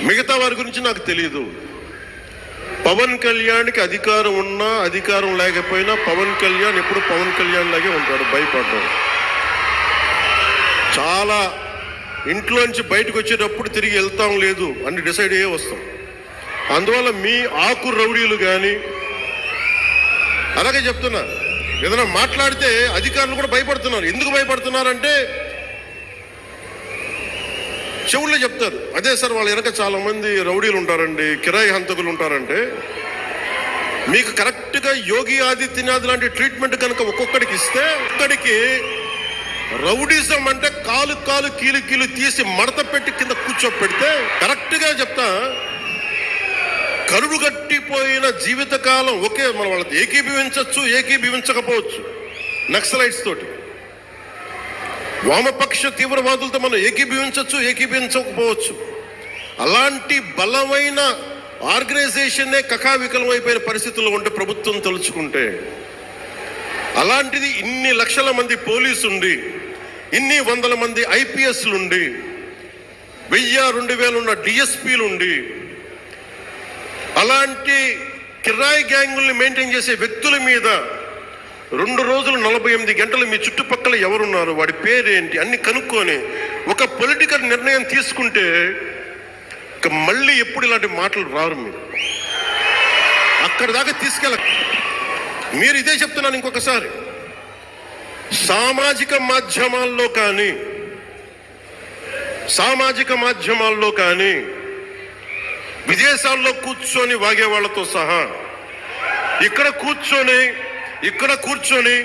మిగతా వారి గురించి నాకు తెలియదు. పవన్ కళ్యాణ్కి అధికారం ఉన్నా అధికారం లేకపోయినా పవన్ కళ్యాణ్ ఎప్పుడు పవన్ కళ్యాణ్ లాగే ఉంటాడు, భయపడ్డాడు. చాలా ఇంట్లోంచి బయటకు వచ్చేటప్పుడు తిరిగి వెళ్తాం లేదు అని డిసైడ్ అయ్యే వస్తాం. అందువల్ల మీ ఆకు రౌడీలు కానీ అలాగే చెప్తున్నా, ఏదైనా మాట్లాడితే అధికారులు కూడా భయపడుతున్నారు. ఎందుకు భయపడుతున్నారంటే చెవుల్లో చెప్తారు, అదే సార్ వాళ్ళ వెనక చాలా మంది రౌడీలు ఉంటారండి, కిరాయి హంతకులు ఉంటారంటే, మీకు కరెక్ట్గా యోగి ఆదిత్యనాథ్ లాంటి ట్రీట్మెంట్ కనుక ఒక్కొక్కడికి ఇస్తే ఒక్కడికి రౌడీజం అంటే కాలు కాలు కీలు కీలు తీసి మడత పెట్టి కింద కూర్చోపెడితే కరెక్ట్గా చెప్తా, కరుడు గట్టిపోయిన జీవితకాలం ఒకే మన వాళ్ళతో ఏకీభవించవచ్చు, ఏకీభవించకపోవచ్చు. నక్సలైట్స్ తోటి వామపక్ష తీవ్రవాదులతో మనం ఏకీభవించవచ్చు, ఏకీభవించకపోవచ్చు. అలాంటి బలమైన ఆర్గనైజేషన్నే కకావికలమైపోయిన పరిస్థితుల్లో ఉంటే ప్రభుత్వం తలుచుకుంటే, అలాంటిది ఇన్ని లక్షల మంది పోలీసు ఉండి, ఇన్ని వందల మంది ఐపీఎస్లు ఉండి, 1000-2000 ఉన్న డిఎస్పీలు ఉండి, అలాంటి కిరాయి గ్యాంగుల్ని మెయింటైన్ చేసే వ్యక్తుల మీద 2 రోజులు 48 గంటలు మీ చుట్టుపక్కల ఎవరున్నారు, వాడి పేరేంటి అన్ని కనుక్కొని ఒక పొలిటికల్ నిర్ణయం తీసుకుంటే ఇక మళ్ళీ ఎప్పుడు ఇలాంటి మాటలు రారు. మీరు అక్కడి దాకా తీసుకెళ్ళ. మీరు ఇదే చెప్తున్నాను ఇంకొకసారి, సామాజిక మాధ్యమాల్లో కానీ విదేశాల్లో కూర్చొని వాగే వాళ్ళతో సహా ఇక్కడ కూర్చొని